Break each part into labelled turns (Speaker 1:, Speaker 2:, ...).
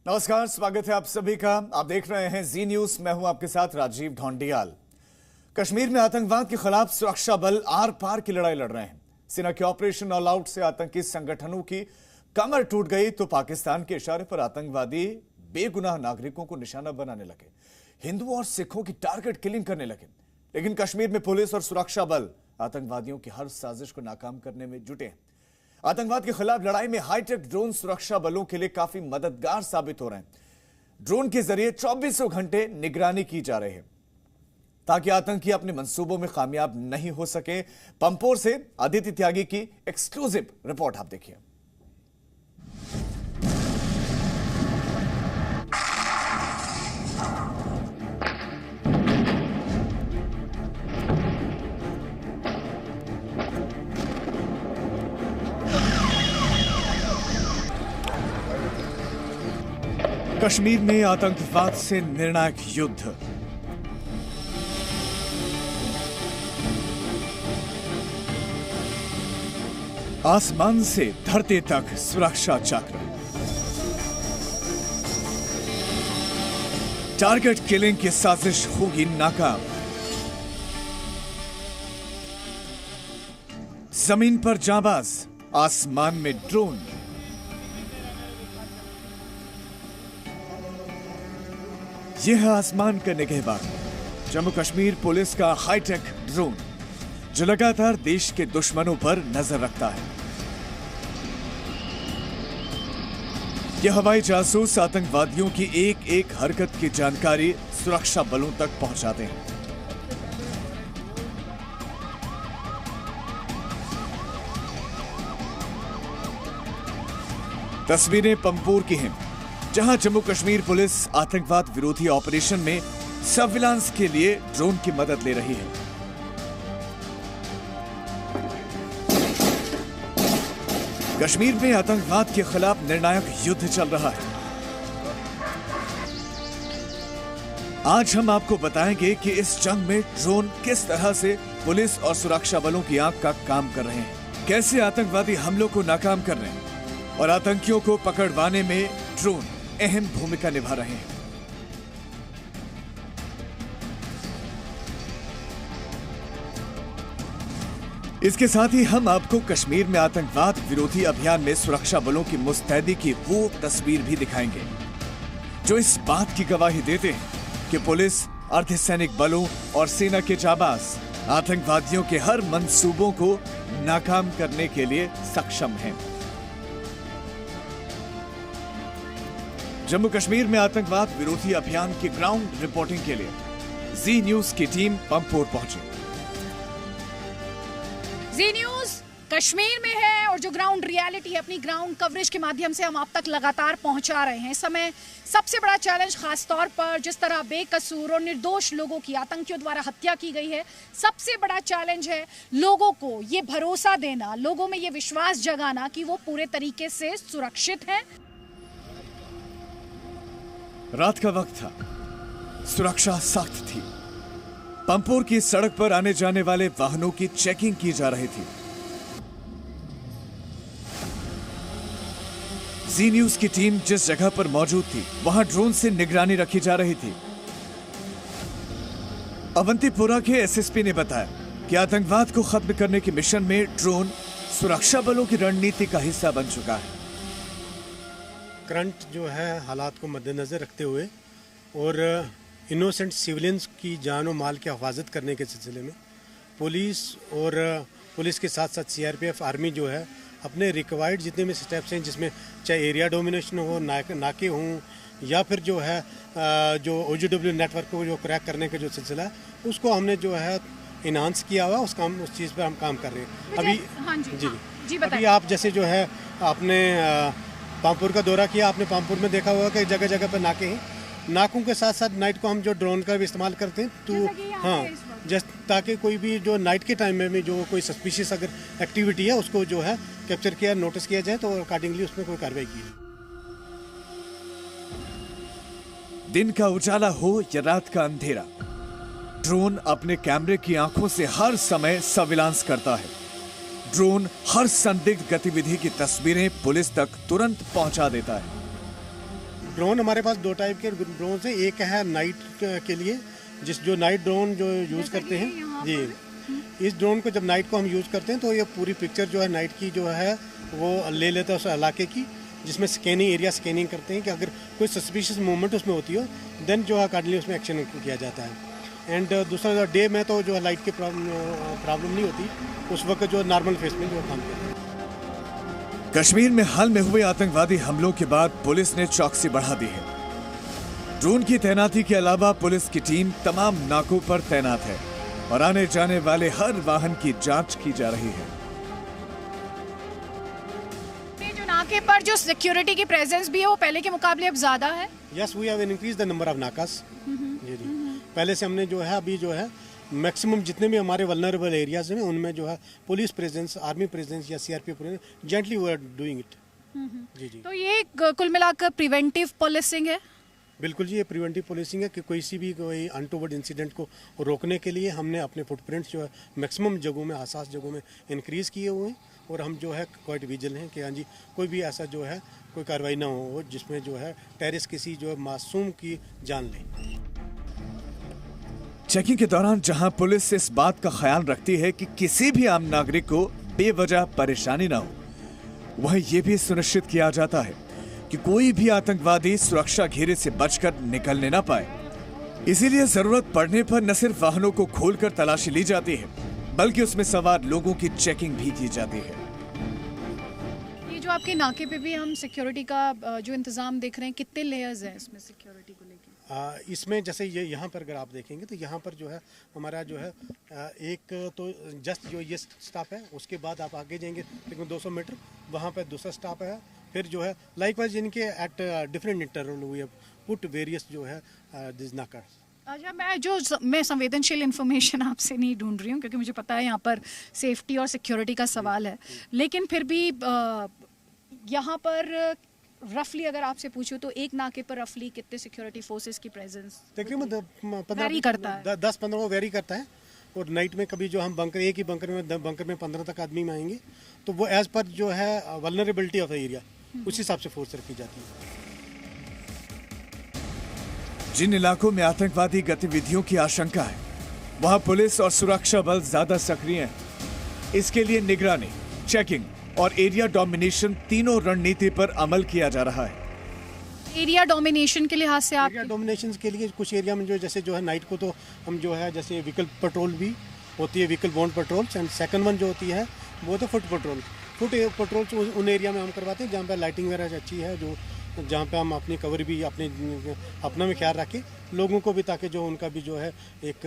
Speaker 1: नमस्कार, स्वागत है आप सभी का। आप देख रहे हैं जी न्यूज। मैं हूं आपके साथ राजीव ढोंडियाल। कश्मीर में आतंकवाद के खिलाफ सुरक्षा बल आर पार की लड़ाई लड़ रहे हैं। सेना के ऑपरेशन ऑल आउट से आतंकी संगठनों की कमर टूट गई तो पाकिस्तान के इशारे पर आतंकवादी बेगुनाह नागरिकों को निशाना बनाने लगे, हिंदुओं और सिखों की टारगेट किलिंग करने लगे। लेकिन कश्मीर में पुलिस और सुरक्षा बल आतंकवादियों की हर साजिश को नाकाम करने में जुटे हैं। आतंकवाद के खिलाफ लड़ाई में हाईटेक ड्रोन सुरक्षा बलों के लिए काफी मददगार साबित हो रहे हैं। ड्रोन के जरिए 24 घंटे निगरानी की जा रही है ताकि आतंकी अपने मंसूबों में कामयाब नहीं हो सके। पंपोर से आदित्य त्यागी की एक्सक्लूसिव रिपोर्ट आप देखिए। कश्मीर में आतंकवाद से निर्णायक युद्ध। आसमान से धरती तक सुरक्षा चक्र। टारगेट किलिंग की साजिश होगी नाकाम। जमीन पर जाबाज, आसमान में ड्रोन। यह है आसमान का निगहबान, जम्मू कश्मीर पुलिस का हाईटेक ड्रोन जो लगातार देश के दुश्मनों पर नजर रखता है। यह हवाई जासूस आतंकवादियों की एक एक हरकत की जानकारी सुरक्षा बलों तक पहुंचाते हैं। तस्वीरें पंपोर की हैं, जहां जम्मू कश्मीर पुलिस आतंकवाद विरोधी ऑपरेशन में सर्विलांस के लिए ड्रोन की मदद ले रही है। कश्मीर में आतंकवाद के खिलाफ निर्णायक युद्ध चल रहा है। आज हम आपको बताएंगे कि इस जंग में ड्रोन किस तरह से पुलिस और सुरक्षा बलों की आंख का काम कर रहे हैं, कैसे आतंकवादी हमलों को नाकाम कर रहे हैं और आतंकियों को पकड़वाने में ड्रोन अहम भूमिका निभा रहे हैं। इसके साथ ही हम आपको कश्मीर में आतंकवाद विरोधी अभियान में सुरक्षा बलों की मुस्तैदी की वो तस्वीर भी दिखाएंगे जो इस बात की गवाही देते हैं कि पुलिस, अर्धसैनिक बलों और सेना के जाबाज आतंकवादियों के हर मंसूबों को नाकाम करने के लिए सक्षम हैं। जम्मू कश्मीर में आतंकवाद विरोधी अभियान की ग्राउंड रिपोर्टिंग के लिए जी न्यूज की टीम पंपोर पहुंची।
Speaker 2: जी न्यूज कश्मीर में है और जो ग्राउंड रियलिटी है, अपनी ग्राउंड कवरेज के माध्यम से हम आप तक लगातार पहुंचा रहे हैं। इस समय सबसे बड़ा चैलेंज, खास तौर पर जिस तरह बेकसूर और निर्दोष लोगों की आतंकियों द्वारा हत्या की गई है, सबसे बड़ा चैलेंज है लोगों को ये भरोसा देना, लोगों में ये विश्वास जगाना कि वो पूरे तरीके से सुरक्षित हैं।
Speaker 1: रात का वक्त था, सुरक्षा सख्त थी। पंपोर की सड़क पर आने जाने वाले वाहनों की चेकिंग की जा रही थी। जी न्यूज की टीम जिस जगह पर मौजूद थी, वहां ड्रोन से निगरानी रखी जा रही थी। अवंतीपुरा के एसएसपी ने बताया कि आतंकवाद को खत्म करने के मिशन में ड्रोन सुरक्षा बलों की रणनीति का हिस्सा बन चुका है।
Speaker 3: करंट जो है हालात को मद्देनज़र रखते हुए और इनोसेंट सिविलियंस की जान और माल की हिफाजत करने के सिलसिले में पुलिस और पुलिस के साथ साथ सीआरपीएफ, आर्मी जो है अपने रिक्वायर्ड जितने भी स्टेप्स हैं, जिसमें चाहे एरिया डोमिनेशन हो, नाके हों, या फिर जो है जो OGW नेटवर्क को जो क्रैक करने का जो सिलसिला है, उसको हमने जो है इन्हांस किया हुआ, उस चीज़ पर हम काम कर रहे हैं अभी।
Speaker 2: हाँ जी
Speaker 3: अभी आप जैसे जो है आपने पामपुर का दौरा किया, आपने पामपुर में देखा होगा कि जगह जगह पर नाके हैं। नाकों के साथ साथ नाइट को हम जो ड्रोन का भी इस्तेमाल करते हैं, तो हाँ, ताकि कोई भी जो नाइट के टाइम में जो कोई सस्पिशियस अगर एक्टिविटी है उसको जो है कैप्चर किया, नोटिस किया जाए तो अकॉर्डिंगली उसमें कोई कार्रवाई की जाए।
Speaker 1: दिन का उजाला हो या रात का अंधेरा, ड्रोन अपने कैमरे की आंखों से हर समय सर्विलांस करता है। ड्रोन हर संदिग्ध गतिविधि की तस्वीरें पुलिस तक तुरंत पहुंचा देता है।
Speaker 3: ड्रोन हमारे पास 2 टाइप के ड्रोन हैं। एक है नाइट के लिए, जो नाइट ड्रोन जो यूज़ करते हैं जी। इस ड्रोन को जब नाइट को हम यूज़ करते हैं तो ये पूरी पिक्चर जो है नाइट की जो है वो ले लेता है उस इलाके की, जिसमें एरिया स्कैनिंग करते हैं कि अगर कोई सस्पिशियस मूवमेंट उसमें होती हो देन जो है अकॉर्डिंगली उसमें एक्शन किया जाता है। एंड दूसरा डे में तो जो है लाइट की प्रॉब्लम नहीं होती, उस वक्त जो नॉर्मल फेस में जो काम करते हैं।
Speaker 1: कश्मीर में हाल में हुए आतंकवादी हमलों के बाद पुलिस ने चौकसी बढ़ा दी है। ड्रोन की तैनाती के अलावा पुलिस की टीम तमाम नाकों पर तैनात है और आने जाने वाले हर वाहन की जांच की जा रही है।
Speaker 2: जो नाके पर जो सिक्योरिटी की प्रेजेंस भी है वो पहले के मुकाबले अब ज्यादा है।
Speaker 3: Yes, we have increase the number of नाकास। जी जी, पहले से हमने जो है अभी जो है मैक्सिमम जितने भी हमारे वल्नरेबल एरियाज हैं उनमें जो है पुलिस प्रेजेंस, आर्मी प्रेजेंस या CRPF presence gently we are doing it. जी जी,
Speaker 2: तो ये कुल मिलाकर प्रिवेंटिव पुलिसिंग है।
Speaker 3: बिल्कुल जी, ये प्रिवेंटिव पुलिसिंग है कि कोई अनटोवर्ड इंसिडेंट को रोकने के लिए हमने अपने फुटप्रिंट्स जो है मैक्सिमम जगहों में, हसास जगहों में इंक्रीज किए हुए हैं और हम जो है क्वाइट विजिल हैं कि हाँ जी कोई भी ऐसा जो है कोई कार्रवाई ना हो जिसमें जो है टेररिस्ट किसी जो है मासूम की जान ले।
Speaker 1: चेकिंग के दौरान जहां पुलिस इस बात का ख्याल रखती है कि किसी भी आम नागरिक को बेवजह परेशानी ना हो, वहीं ये भी सुनिश्चित किया जाता है कि कोई भी आतंकवादी सुरक्षा घेरे से बचकर निकलने ना पाए। इसीलिए जरूरत पड़ने पर न सिर्फ वाहनों को खोलकर तलाशी ली जाती है बल्कि उसमें सवार लोगों की चेकिंग भी की जाती है।
Speaker 2: ये जो आपके नाके पे भी हम सिक्योरिटी का जो इंतजाम देख रहे हैं, कितने लेयर्स हैं इसमें सिक्योरिटी को लेकर?
Speaker 3: इसमें जैसे ये यहाँ पर अगर आप देखेंगे तो यहाँ पर जो है हमारा जो है एक तो जस्ट जो ये स्टॉप है, उसके बाद आप आगे जाएंगे लेकिन 200 मीटर वहाँ पर दूसरा स्टॉप है। फिर जो है लाइकवाइज इनके at different interval we have put various जो है दिस नाकास।
Speaker 2: अच्छा, मैं संवेदनशील इन्फॉर्मेशन आपसे नहीं ढूंढ रही हूँ क्योंकि मुझे पता है यहाँ पर सेफ्टी और सिक्योरिटी का सवाल है, लेकिन फिर भी यहाँ पर रफली अगर आपसे पूछूं तो एक नाके पर रफली कितने सिक्योरिटी फोर्सेस की प्रेजेंस
Speaker 3: तकरीबन
Speaker 2: वेरी करता है?
Speaker 3: 10-15 वो वेरी करता है। और नाइट में कभी जो हम एक ही बंकर में 15 तक आदमी में आएंगे तो वो एज पर जो है वल्नरेबिलिटी ऑफ द एरिया उस हिसाब से फोर्स रखी जाती है।
Speaker 1: जिन इलाकों में आतंकवादी गतिविधियों की आशंका है वहां पुलिस और सुरक्षा बल ज्यादा सक्रिय हैं। इसके लिए निगरानी, चेकिंग और एरिया डोमिनेशन तीनों रणनीति पर अमल किया जा रहा है।
Speaker 2: एरिया डोमिनेशन के लिहाज से आप
Speaker 3: एरिया डोमिनेशन के लिए कुछ एरिया में जो जैसे जो है नाइट को तो हम जो है जैसे व्हीकल पेट्रोल भी होती है, vehicle bound petrol, and second one जो होती है वो तो फुट पेट्रोल उन एरिया में हम करवाते हैं जहाँ पर लाइटिंग वगैरह अच्छी है, जो जहाँ पे हम अपनी कवर भी अपना भी ख्याल रखें, लोगों को भी, ताकि जो उनका भी जो है एक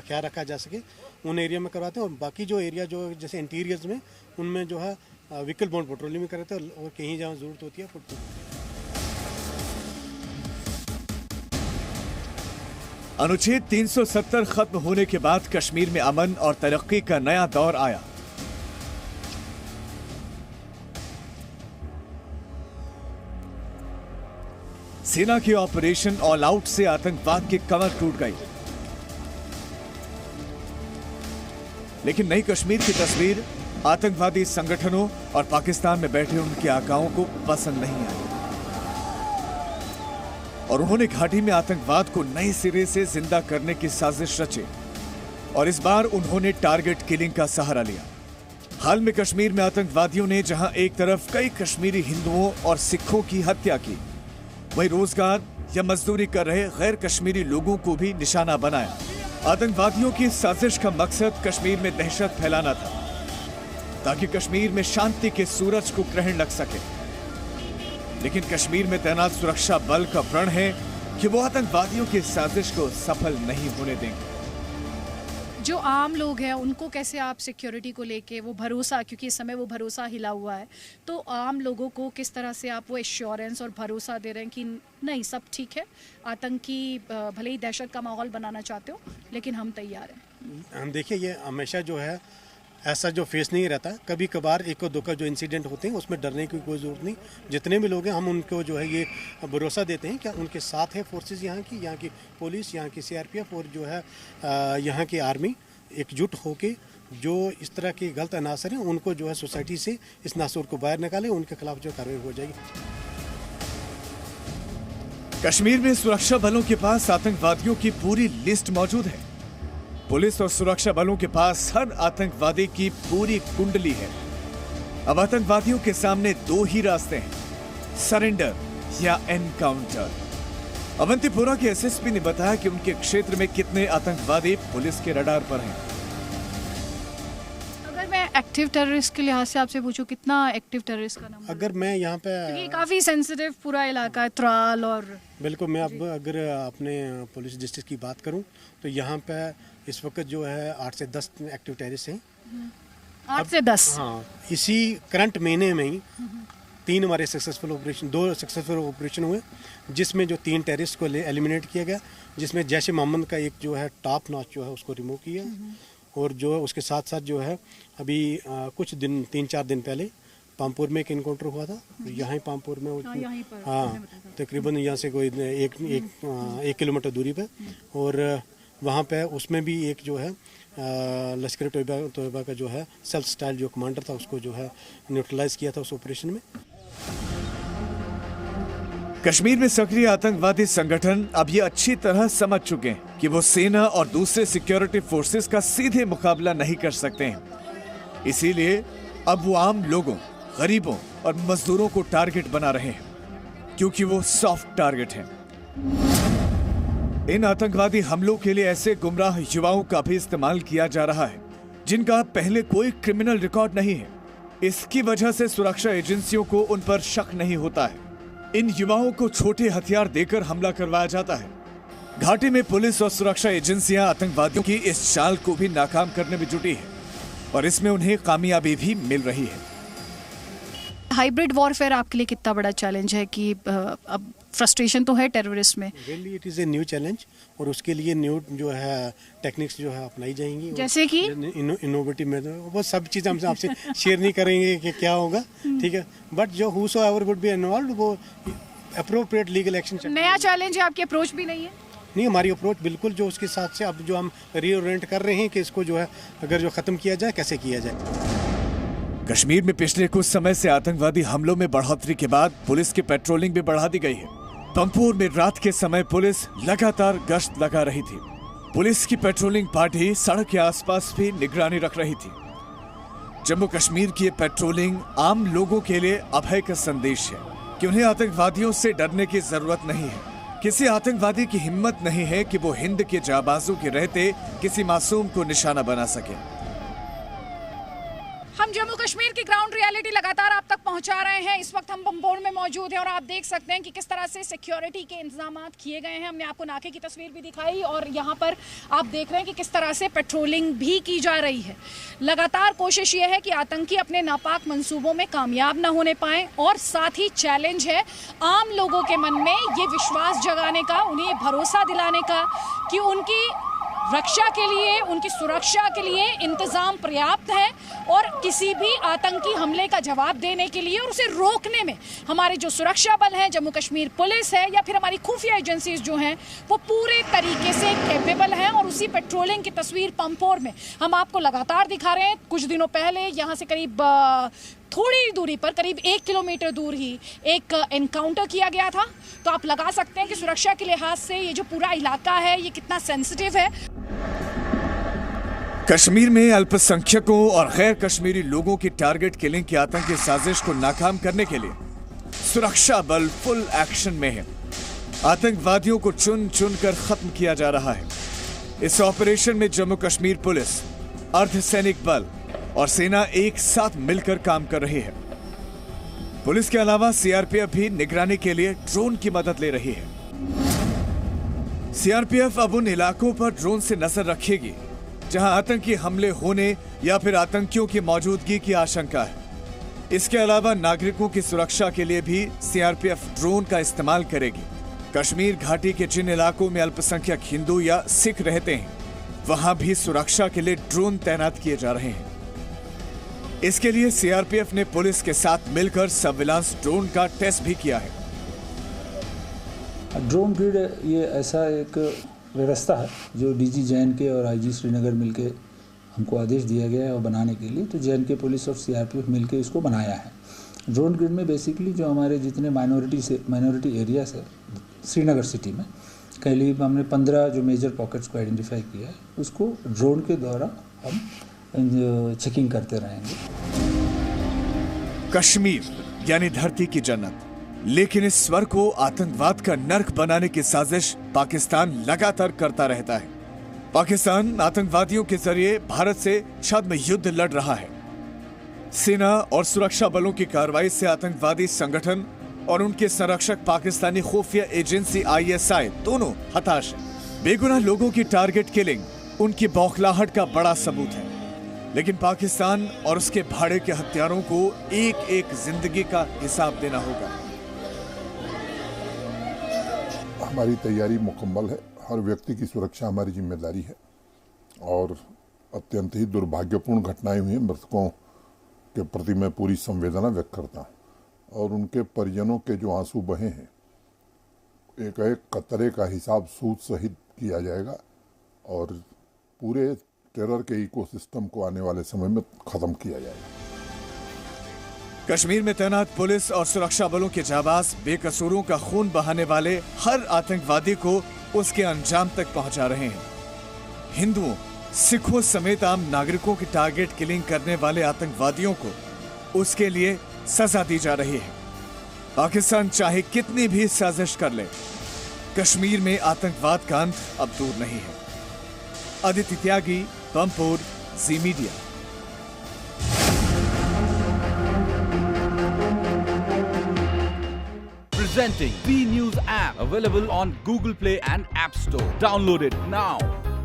Speaker 3: ख्याल रखा जा सके, उन एरिया में करवाते हैं। और बाकी जो एरिया जो जैसे इंटीरियर्स में उनमें जो है व्हीकल बाउंड पेट्रोलिंग भी करते हैं और कहीं जहाँ जरूरत होती है फुट।
Speaker 1: अनुच्छेद 370 खत्म होने के बाद कश्मीर में अमन और तरक्की का नया दौर आया। सेना के ऑपरेशन ऑल आउट से आतंकवाद की कमर टूट गई, लेकिन नई कश्मीर की तस्वीर आतंकवादी संगठनों और पाकिस्तान में बैठे उनके आकाओं को पसंद नहीं आई और उन्होंने घाटी में आतंकवाद को नए सिरे से जिंदा करने की साजिश रची और इस बार उन्होंने टारगेट किलिंग का सहारा लिया। हाल में कश्मीर में आतंकवादियों ने जहां एक तरफ कई कश्मीरी हिंदुओं और सिखों की हत्या की, वहीं रोजगार या मजदूरी कर रहे गैर कश्मीरी लोगों को भी निशाना बनाया। आतंकवादियों की साजिश का मकसद कश्मीर में दहशत फैलाना था ताकि कश्मीर में शांति के सूरज को ग्रहण लग सके, लेकिन कश्मीर में तैनात सुरक्षा बल का प्रण है कि वो आतंकवादियों की साजिश को सफल नहीं होने देंगे।
Speaker 2: जो आम लोग हैं उनको कैसे आप सिक्योरिटी को लेके वो भरोसा, क्योंकि इस समय वो भरोसा हिला हुआ है, तो आम लोगों को किस तरह से आप वो एश्योरेंस और भरोसा दे रहे हैं कि नहीं सब ठीक है, आतंकी भले ही दहशत का माहौल बनाना चाहते हो लेकिन हम तैयार हैं?
Speaker 3: हम देखिए ये हमेशा जो है ऐसा जो फेस नहीं रहता, कभी कभार एक और दो का जो इंसिडेंट होते हैं उसमें डरने की कोई ज़रूरत नहीं। जितने भी लोग हैं हम उनको जो है ये भरोसा देते हैं कि उनके साथ है फोर्सेस, यहाँ की पुलिस, यहाँ की सीआरपीएफ और जो है यहाँ की आर्मी एकजुट होके जो इस तरह के गलत अनासर हैं उनको जो है सोसाइटी से इस नासूर को बाहर निकाले, उनके खिलाफ जो कार्रवाई हो जाएगी।
Speaker 1: कश्मीर में सुरक्षा बलों के पास आतंकवादियों की पूरी लिस्ट मौजूद है। पुलिस और सुरक्षा बलों के पास हर आतंकवादी की पूरी कुंडली है। अब आतंकवादियों के सामने दो ही रास्ते हैं, सरेंडर या एनकाउंटर। अवंतीपुरा के एसएसपी ने बताया कि उनके क्षेत्र में कितने आतंकवादी पुलिस के रडार पर हैं।
Speaker 2: अगर मैं एक्टिव टेररिस्ट के लिहाज से आपसे पूछूं, कितना एक्टिव टेररिस्ट का नाम?
Speaker 3: अगर मैं यहाँ पे
Speaker 2: ये काफी सेंसिटिव पूरा इलाका है, त्राल और
Speaker 3: बिल्कुल, मैं अब अगर अपने पुलिस डिस्ट्रिक्ट की बात करूँ तो यहाँ पे इस वक्त जो है 8 से 10 एक्टिव टेररिस्ट हैं।
Speaker 2: 8 से 10?
Speaker 3: हाँ, इसी करंट महीने में ही 3 हमारे सक्सेसफुल ऑपरेशन, 2 सक्सेसफुल ऑपरेशन हुए, जिसमें जो 3 टेररिस्ट को एलिमिनेट किया गया, जिसमें जैश ए मोहम्मद का एक जो है टॉप नॉच जो है उसको रिमूव किया, और जो उसके साथ साथ जो है अभी कुछ दिन 3-4 दिन पहले पामपुर में एक इनकाउंटर हुआ था। यहाँ ही पामपुर में हाँ, तकरीबन यहाँ से कोई एक किलोमीटर दूरी पे, और वहाँ पे उसमें भी एक जो है लश्कर तोयबा का जो है सेल्फ स्टाइल जो कमांडर था उसको जो है न्यूट्रलाइज किया था उस ऑपरेशन में।
Speaker 1: कश्मीर में सक्रिय आतंकवादी संगठन अब ये अच्छी तरह समझ चुके हैं कि वो सेना और दूसरे सिक्योरिटी फोर्सेस का सीधे मुकाबला नहीं कर सकते हैं। इसीलिए अब वो आम लोगों, गरीबों और मजदूरों को टारगेट बना रहे हैं, क्योंकि वो सॉफ्ट टारगेट हैं। इन आतंकवादी हमलों के लिए ऐसे गुमराह युवाओं का भी इस्तेमाल किया जा रहा है जिनका पहले कोई क्रिमिनल रिकॉर्ड नहीं है। इसकी वजह से सुरक्षा एजेंसियों को उन पर शक नहीं होता है। इन युवाओं को छोटे हथियार देकर हमला करवाया जाता है। घाटी में पुलिस और सुरक्षा एजेंसियां आतंकवादियों की इस चाल को भी नाकाम करने में जुटी है, और इसमें उन्हें कामयाबी भी मिल रही है।
Speaker 2: हाइब्रिड वॉरफेयर आपके लिए कितना बड़ा चैलेंज है कि अब फ्रस्ट्रेशन तो है टेररिस्ट में?
Speaker 3: Really it is a new challenge, और उसके लिए न्यू जो है टेक्निक्स जो है अपनाई जाएंगी,
Speaker 2: जैसे कि
Speaker 3: इनोवेटिव मेथड। वो सब चीज़ें हम आपसे शेयर नहीं करेंगे कि क्या होगा, ठीक है, बट जो हूसोएवर वुड बी इन्वॉल्व्ड वो अप्रोप्रिएट लीगल एक्शन।
Speaker 2: नया चैलेंज है, आपकी अप्रोच भी नहीं है?
Speaker 3: नहीं, हमारी अप्रोच बिल्कुल जो उसके साथ से अब जो हम रीओरिएंट कर रहे हैं कि इसको जो है अगर जो ख़त्म किया जाए कैसे किया जाए।
Speaker 1: कश्मीर में पिछले कुछ समय से आतंकवादी हमलों में बढ़ोतरी के बाद पुलिस की पेट्रोलिंग भी बढ़ा दी गई है। पंपोर में रात के समय पुलिस लगातार गश्त लगा रही थी। पुलिस की पेट्रोलिंग पार्टी सड़क के आसपास भी निगरानी रख रही थी। जम्मू कश्मीर की ये पेट्रोलिंग आम लोगों के लिए अभय का संदेश है कि उन्हें आतंकवादियों से डरने की जरूरत नहीं है। किसी आतंकवादी की हिम्मत नहीं है कि वो हिंद के जाबाजों के रहते किसी मासूम को निशाना बना सके।
Speaker 2: हम जम्मू कश्मीर की ग्राउंड रियलिटी लगातार आप तक पहुंचा रहे हैं। इस वक्त हम पंपोर में मौजूद हैं और आप देख सकते हैं कि किस तरह से सिक्योरिटी के इंतजाम किए गए हैं। हमने आपको नाके की तस्वीर भी दिखाई और यहाँ पर आप देख रहे हैं कि किस तरह से पेट्रोलिंग भी की जा रही है। लगातार कोशिश ये है कि आतंकी अपने नापाक मंसूबों में कामयाब न होने पाए, और साथ ही चैलेंज है आम लोगों के मन में ये विश्वास जगाने का, उन्हें भरोसा दिलाने का कि उनकी रक्षा के लिए, उनकी सुरक्षा के लिए इंतजाम पर्याप्त है, और किसी भी आतंकी हमले का जवाब देने के लिए और उसे रोकने में हमारे जो सुरक्षा बल हैं, जम्मू कश्मीर पुलिस है या फिर हमारी खुफिया एजेंसीज जो हैं, वो पूरे तरीके से कैपेबल हैं। और उसी पेट्रोलिंग की तस्वीर पंपोर में हम आपको लगातार दिखा रहे हैं। कुछ दिनों पहले यहाँ से करीब थोड़ी दूरी पर, करीब 1 किलोमीटर दूर ही एक एनकाउंटर किया गया था। तो आप लगा सकते हैं कि सुरक्षा के लिहाज से ये जो पूरा इलाका है ये कितना सेंसिटिव है।
Speaker 1: कश्मीर में अल्पसंख्यकों और गैर कश्मीरी लोगों की टारगेट किलिंग की आतंकी साजिश को नाकाम करने के लिए सुरक्षा बल फुल एक्शन में है। आतंकवादियों को चुन चुन कर खत्म किया जा रहा है। इस ऑपरेशन में जम्मू कश्मीर पुलिस, अर्धसैनिक बल और सेना एक साथ मिलकर काम कर रही है। पुलिस के अलावा सीआरपीएफ भी निगरानी के लिए ड्रोन की मदद ले रही है। सीआरपीएफ अब उन इलाकों पर ड्रोन से नजर रखेगी जहां आतंकी हमले होने या फिर आतंकियों की मौजूदगी की आशंका है। इसके अलावा नागरिकों की सुरक्षा के लिए भी सीआरपीएफ ड्रोन का इस्तेमाल करेगी। कश्मीर घाटी के जिन इलाकों में अल्पसंख्यक हिंदू या सिख रहते हैं, वहां भी सुरक्षा के लिए ड्रोन तैनात किए जा रहे हैं। इसके लिए सीआरपीएफ ने पुलिस के साथ मिलकर सर्विलांस ड्रोन का टेस्ट भी किया है।
Speaker 4: ड्रोन ग्रिड ये ऐसा एक व्यवस्था है जो डीजी जे&के और आईजी श्रीनगर मिलके हमको आदेश दिया गया है और बनाने के लिए, तो जे&के पुलिस और सीआरपीएफ मिलके इसको बनाया है। ड्रोन ग्रिड में बेसिकली जो हमारे जितने माइनॉरिटी एरियाज है, श्रीनगर सिटी में करीब हमने 15 जो मेजर पॉकेट्स को आइडेंटिफाई किया है, उसको ड्रोन के द्वारा हम चेकिंग करते रहेंगे।
Speaker 1: कश्मीर यानी धरती की जन्नत, लेकिन इस स्वर को आतंकवाद का नर्क बनाने की साजिश पाकिस्तान लगातार करता रहता है। पाकिस्तान आतंकवादियों के जरिए भारत से छद्म युद्ध लड़ रहा है। सेना और सुरक्षा बलों की कार्रवाई से आतंकवादी संगठन और उनके संरक्षक पाकिस्तानी खुफिया एजेंसी ISI दोनों हताश हैं। बेगुनाह लोगों की टारगेट किलिंग उनकी बौखलाहट का बड़ा सबूत है, लेकिन पाकिस्तान और उसके भाड़े के हत्यारों को एक एक जिंदगी का हिसाब देना होगा।
Speaker 5: हमारी तैयारी मुकम्मल है। हर व्यक्ति की सुरक्षा हमारी जिम्मेदारी है और अत्यंत ही दुर्भाग्यपूर्ण घटनाएं हुई हैं। मृतकों के प्रति मैं पूरी संवेदना व्यक्त करता हूं और उनके परिजनों के जो आंसू बहे हैं, एक एक कतरे का हिसाब सूद सहित किया जाएगा और पूरे टेरर के इकोसिस्टम को आने वाले समय में खत्म किया जाएगा।
Speaker 1: कश्मीर में तैनात पुलिस और सुरक्षा बलों के जाबाज बेकसूरों का खून बहाने वाले हर आतंकवादी को उसके अंजाम तक पहुंचा रहे हैं। हिंदुओं, सिखों समेत आम नागरिकों की टारगेट किलिंग करने वाले आतंकवादियों को उसके लिए सजा दी जा रही है। पाकिस्तान चाहे कितनी भी साजिश कर ले, कश्मीर में आतंकवाद का अंत अब दूर नहीं है। आदित्य त्यागी, पंपोर, जी media.
Speaker 6: Presenting B News app, available on Google Play and App Store. Download it now.